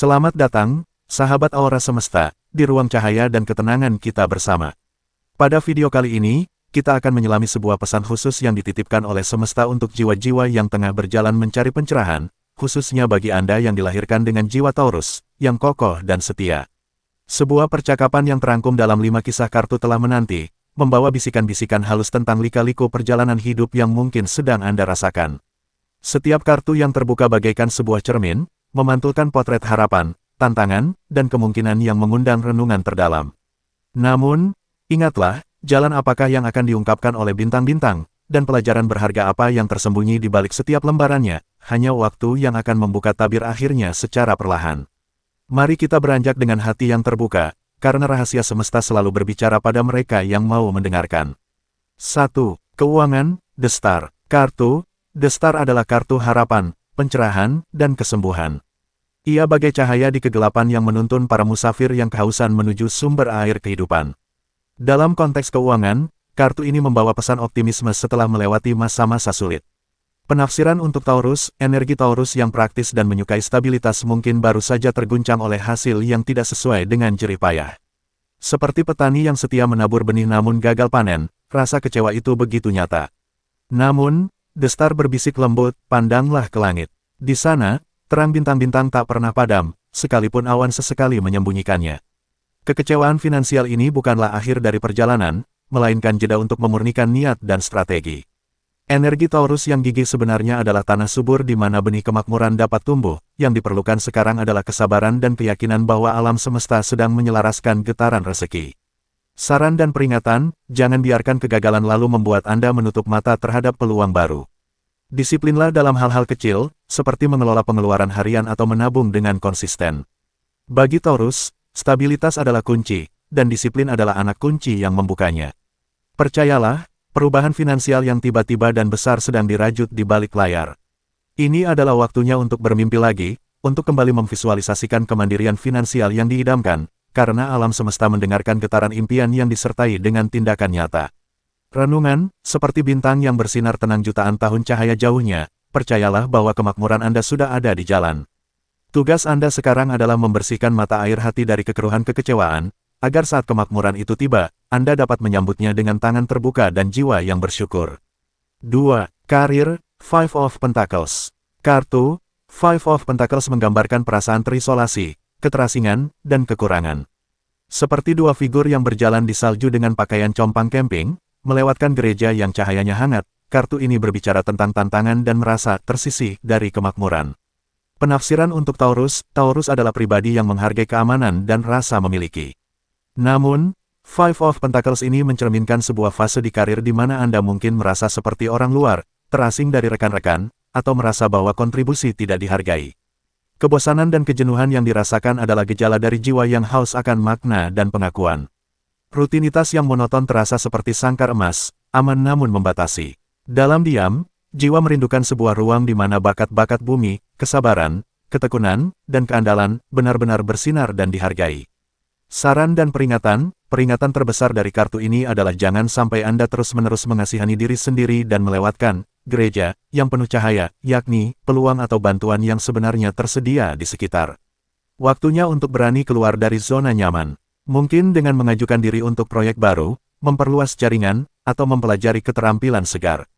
Selamat datang, sahabat Aura Semesta, di ruang cahaya dan ketenangan kita bersama. Pada video kali ini, kita akan menyelami sebuah pesan khusus yang dititipkan oleh semesta untuk jiwa-jiwa yang tengah berjalan mencari pencerahan, khususnya bagi Anda yang dilahirkan dengan jiwa Taurus, yang kokoh dan setia. Sebuah percakapan yang terangkum dalam 5 kisah kartu telah menanti, membawa bisikan-bisikan halus tentang lika-liku perjalanan hidup yang mungkin sedang Anda rasakan. Setiap kartu yang terbuka bagaikan sebuah cermin, memantulkan potret harapan, tantangan, dan kemungkinan yang mengundang renungan terdalam. Namun, ingatlah, jalan apakah yang akan diungkapkan oleh bintang-bintang, dan pelajaran berharga apa yang tersembunyi di balik setiap lembarannya, hanya waktu yang akan membuka tabir akhirnya secara perlahan. Mari kita beranjak dengan hati yang terbuka, karena rahasia semesta selalu berbicara pada mereka yang mau mendengarkan. 1. Keuangan, The Star. Kartu, The Star adalah kartu harapan, pencerahan, dan kesembuhan. Ia bagai cahaya di kegelapan yang menuntun para musafir yang kehausan menuju sumber air kehidupan. Dalam konteks keuangan, kartu ini membawa pesan optimisme setelah melewati masa-masa sulit. Penafsiran untuk Taurus, energi Taurus yang praktis dan menyukai stabilitas mungkin baru saja terguncang oleh hasil yang tidak sesuai dengan jerih payah. Seperti petani yang setia menabur benih namun gagal panen, rasa kecewa itu begitu nyata. Namun, The Star berbisik lembut, pandanglah ke langit. Di sana, terang bintang-bintang tak pernah padam, sekalipun awan sesekali menyembunyikannya. Kekecewaan finansial ini bukanlah akhir dari perjalanan, melainkan jeda untuk memurnikan niat dan strategi. Energi Taurus yang gigih sebenarnya adalah tanah subur di mana benih kemakmuran dapat tumbuh, yang diperlukan sekarang adalah kesabaran dan keyakinan bahwa alam semesta sedang menyelaraskan getaran rezeki. Saran dan peringatan, jangan biarkan kegagalan lalu membuat Anda menutup mata terhadap peluang baru. Disiplinlah dalam hal-hal kecil, seperti mengelola pengeluaran harian atau menabung dengan konsisten. Bagi Taurus, stabilitas adalah kunci, dan disiplin adalah anak kunci yang membukanya. Percayalah, perubahan finansial yang tiba-tiba dan besar sedang dirajut di balik layar. Ini adalah waktunya untuk bermimpi lagi, untuk kembali memvisualisasikan kemandirian finansial yang diidamkan, karena alam semesta mendengarkan getaran impian yang disertai dengan tindakan nyata. Renungan, seperti bintang yang bersinar tenang jutaan tahun cahaya jauhnya, percayalah bahwa kemakmuran Anda sudah ada di jalan. Tugas Anda sekarang adalah membersihkan mata air hati dari kekeruhan kekecewaan, agar saat kemakmuran itu tiba, Anda dapat menyambutnya dengan tangan terbuka dan jiwa yang bersyukur. 2. Karir, Five of Pentacles. Kartu, Five of Pentacles menggambarkan perasaan terisolasi, keterasingan, dan kekurangan. Seperti dua figur yang berjalan di salju dengan pakaian compang camping, melewatkan gereja yang cahayanya hangat, kartu ini berbicara tentang tantangan dan merasa tersisih dari kemakmuran. Penafsiran untuk Taurus, Taurus adalah pribadi yang menghargai keamanan dan rasa memiliki. Namun, Five of Pentacles ini mencerminkan sebuah fase di karir di mana Anda mungkin merasa seperti orang luar, terasing dari rekan-rekan, atau merasa bahwa kontribusi tidak dihargai. Kebosanan dan kejenuhan yang dirasakan adalah gejala dari jiwa yang haus akan makna dan pengakuan. Rutinitas yang monoton terasa seperti sangkar emas, aman namun membatasi. Dalam diam, jiwa merindukan sebuah ruang di mana bakat-bakat bumi, kesabaran, ketekunan, dan keandalan benar-benar bersinar dan dihargai. Saran dan peringatan, peringatan terbesar dari kartu ini adalah jangan sampai Anda terus-menerus mengasihani diri sendiri dan melewatkan gereja yang penuh cahaya, yakni peluang atau bantuan yang sebenarnya tersedia di sekitar. Waktunya untuk berani keluar dari zona nyaman. Mungkin dengan mengajukan diri untuk proyek baru, memperluas jaringan, atau mempelajari keterampilan segar.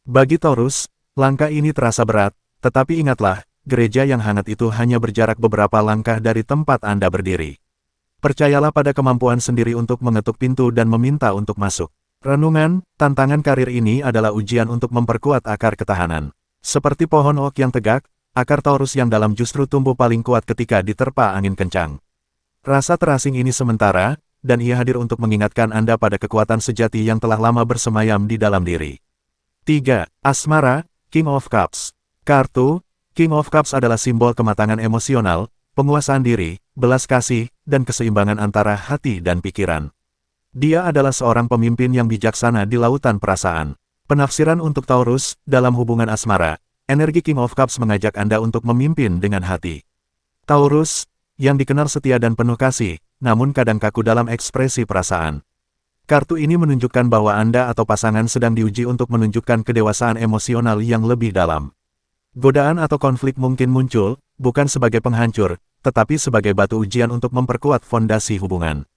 Bagi Taurus, langkah ini terasa berat, tetapi ingatlah, gereja yang hangat itu hanya berjarak beberapa langkah dari tempat Anda berdiri. Percayalah pada kemampuan sendiri untuk mengetuk pintu dan meminta untuk masuk. Renungan, tantangan karir ini adalah ujian untuk memperkuat akar ketahanan. Seperti pohon oak yang tegak, akar Taurus yang dalam justru tumbuh paling kuat ketika diterpa angin kencang. Rasa terasing ini sementara, dan ia hadir untuk mengingatkan Anda pada kekuatan sejati yang telah lama bersemayam di dalam diri. 3. Asmara, King of Cups. Kartu, King of Cups adalah simbol kematangan emosional, penguasaan diri, belas kasih, dan keseimbangan antara hati dan pikiran. Dia adalah seorang pemimpin yang bijaksana di lautan perasaan. Penafsiran untuk Taurus, dalam hubungan asmara, energi King of Cups mengajak Anda untuk memimpin dengan hati. Taurus, yang dikenal setia dan penuh kasih, namun kadang kaku dalam ekspresi perasaan. Kartu ini menunjukkan bahwa Anda atau pasangan sedang diuji untuk menunjukkan kedewasaan emosional yang lebih dalam. Godaan atau konflik mungkin muncul, bukan sebagai penghancur, tetapi sebagai batu ujian untuk memperkuat fondasi hubungan.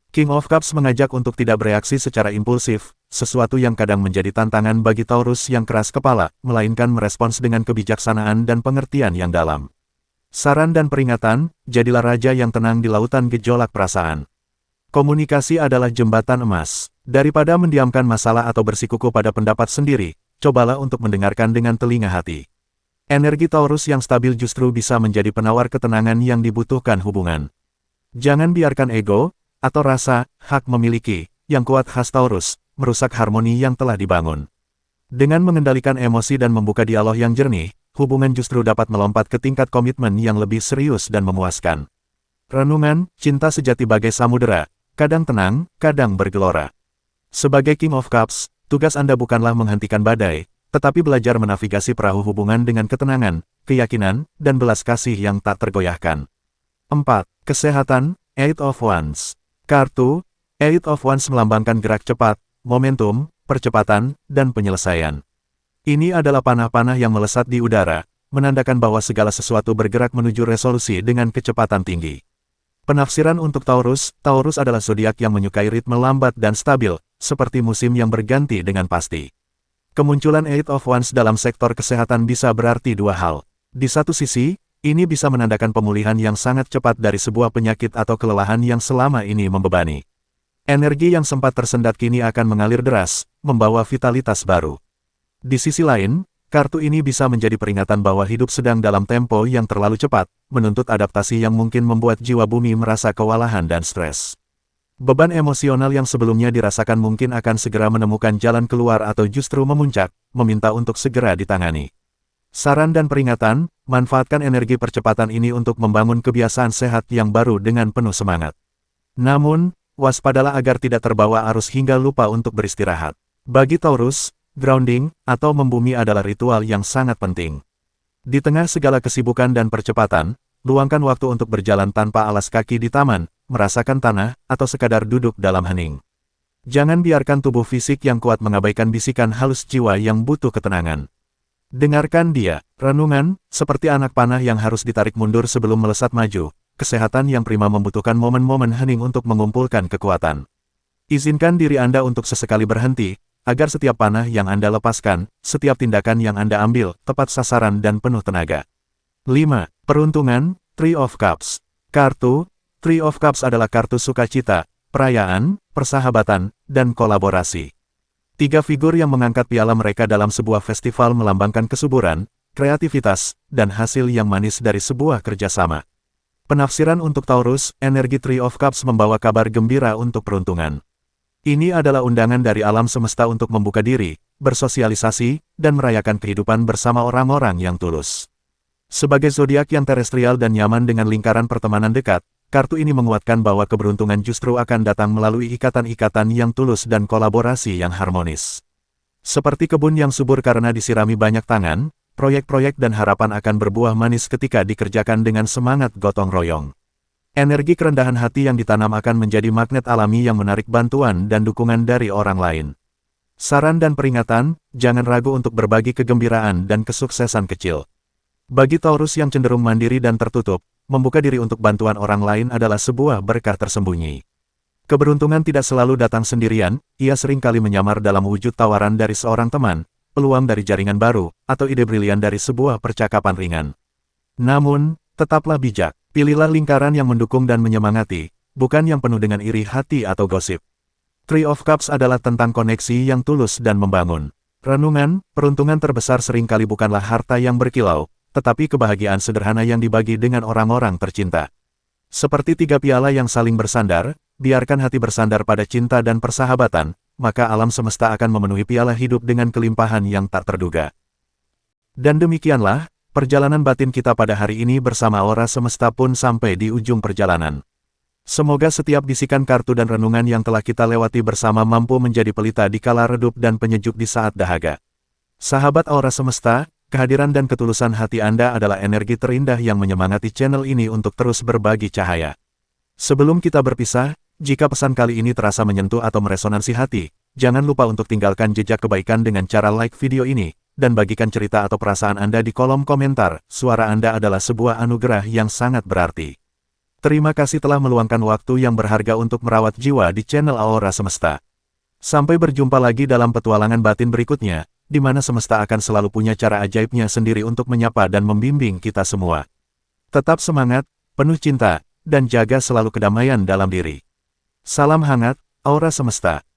King of Cups mengajak untuk tidak bereaksi secara impulsif, sesuatu yang kadang menjadi tantangan bagi Taurus yang keras kepala, melainkan merespons dengan kebijaksanaan dan pengertian yang dalam. Saran dan peringatan, jadilah raja yang tenang di lautan gejolak perasaan. Komunikasi adalah jembatan emas. Daripada mendiamkan masalah atau bersikukuh pada pendapat sendiri, cobalah untuk mendengarkan dengan telinga hati. Energi Taurus yang stabil justru bisa menjadi penawar ketenangan yang dibutuhkan hubungan. Jangan biarkan ego, atau rasa hak memiliki, yang kuat khas Taurus, merusak harmoni yang telah dibangun. Dengan mengendalikan emosi dan membuka dialog yang jernih, hubungan justru dapat melompat ke tingkat komitmen yang lebih serius dan memuaskan. Renungan, cinta sejati bagai samudera, kadang tenang, kadang bergelora. Sebagai King of Cups, tugas Anda bukanlah menghentikan badai, tetapi belajar menavigasi perahu hubungan dengan ketenangan, keyakinan, dan belas kasih yang tak tergoyahkan. 4. Kesehatan, Eight of Wands. Kartu, Eight of Wands melambangkan gerak cepat, momentum, percepatan, dan penyelesaian. Ini adalah panah-panah yang melesat di udara, menandakan bahwa segala sesuatu bergerak menuju resolusi dengan kecepatan tinggi. Penafsiran untuk Taurus, Taurus adalah zodiak yang menyukai ritme lambat dan stabil, seperti musim yang berganti dengan pasti. Kemunculan Eight of Wands dalam sektor kesehatan bisa berarti dua hal. Di satu sisi, ini bisa menandakan pemulihan yang sangat cepat dari sebuah penyakit atau kelelahan yang selama ini membebani. Energi yang sempat tersendat kini akan mengalir deras, membawa vitalitas baru. Di sisi lain, kartu ini bisa menjadi peringatan bahwa hidup sedang dalam tempo yang terlalu cepat, menuntut adaptasi yang mungkin membuat jiwa bumi merasa kewalahan dan stres. Beban emosional yang sebelumnya dirasakan mungkin akan segera menemukan jalan keluar atau justru memuncak, meminta untuk segera ditangani. Saran dan peringatan, manfaatkan energi percepatan ini untuk membangun kebiasaan sehat yang baru dengan penuh semangat. Namun, waspadalah agar tidak terbawa arus hingga lupa untuk beristirahat. Bagi Taurus, grounding, atau membumi adalah ritual yang sangat penting. Di tengah segala kesibukan dan percepatan, luangkan waktu untuk berjalan tanpa alas kaki di taman, merasakan tanah, atau sekadar duduk dalam hening. Jangan biarkan tubuh fisik yang kuat mengabaikan bisikan halus jiwa yang butuh ketenangan. Dengarkan dia, renungan, seperti anak panah yang harus ditarik mundur sebelum melesat maju, kesehatan yang prima membutuhkan momen-momen hening untuk mengumpulkan kekuatan. Izinkan diri Anda untuk sesekali berhenti, agar setiap panah yang Anda lepaskan, setiap tindakan yang Anda ambil, tepat sasaran dan penuh tenaga. 5. Peruntungan, Three of Cups. Kartu, Three of Cups adalah kartu sukacita, perayaan, persahabatan, dan kolaborasi. Tiga figur yang mengangkat piala mereka dalam sebuah festival melambangkan kesuburan, kreativitas, dan hasil yang manis dari sebuah kerjasama. Penafsiran untuk Taurus, energi Three of Cups membawa kabar gembira untuk peruntungan. Ini adalah undangan dari alam semesta untuk membuka diri, bersosialisasi, dan merayakan kehidupan bersama orang-orang yang tulus. Sebagai zodiak yang terestrial dan nyaman dengan lingkaran pertemanan dekat, kartu ini menguatkan bahwa keberuntungan justru akan datang melalui ikatan-ikatan yang tulus dan kolaborasi yang harmonis. Seperti kebun yang subur karena disirami banyak tangan, proyek-proyek dan harapan akan berbuah manis ketika dikerjakan dengan semangat gotong royong. Energi kerendahan hati yang ditanam akan menjadi magnet alami yang menarik bantuan dan dukungan dari orang lain. Saran dan peringatan, jangan ragu untuk berbagi kegembiraan dan kesuksesan kecil. Bagi Taurus yang cenderung mandiri dan tertutup, membuka diri untuk bantuan orang lain adalah sebuah berkah tersembunyi. Keberuntungan tidak selalu datang sendirian, ia seringkali menyamar dalam wujud tawaran dari seorang teman, peluang dari jaringan baru, atau ide brilian dari sebuah percakapan ringan. Namun, tetaplah bijak, pilihlah lingkaran yang mendukung dan menyemangati, bukan yang penuh dengan iri hati atau gosip. Three of Cups adalah tentang koneksi yang tulus dan membangun. Renungan, peruntungan terbesar seringkali bukanlah harta yang berkilau, tetapi kebahagiaan sederhana yang dibagi dengan orang-orang tercinta. Seperti tiga piala yang saling bersandar, biarkan hati bersandar pada cinta dan persahabatan, maka alam semesta akan memenuhi piala hidup dengan kelimpahan yang tak terduga. Dan demikianlah, perjalanan batin kita pada hari ini bersama Aura Semesta pun sampai di ujung perjalanan. Semoga setiap bisikan kartu dan renungan yang telah kita lewati bersama mampu menjadi pelita di kala redup dan penyejuk di saat dahaga. Sahabat Aura Semesta, kehadiran dan ketulusan hati Anda adalah energi terindah yang menyemangati channel ini untuk terus berbagi cahaya. Sebelum kita berpisah, jika pesan kali ini terasa menyentuh atau meresonansi hati, jangan lupa untuk tinggalkan jejak kebaikan dengan cara like video ini, dan bagikan cerita atau perasaan Anda di kolom komentar. Suara Anda adalah sebuah anugerah yang sangat berarti. Terima kasih telah meluangkan waktu yang berharga untuk merawat jiwa di channel Aura Semesta. Sampai berjumpa lagi dalam petualangan batin berikutnya, di mana semesta akan selalu punya cara ajaibnya sendiri untuk menyapa dan membimbing kita semua. Tetap semangat, penuh cinta, dan jaga selalu kedamaian dalam diri. Salam hangat, Aura Semesta.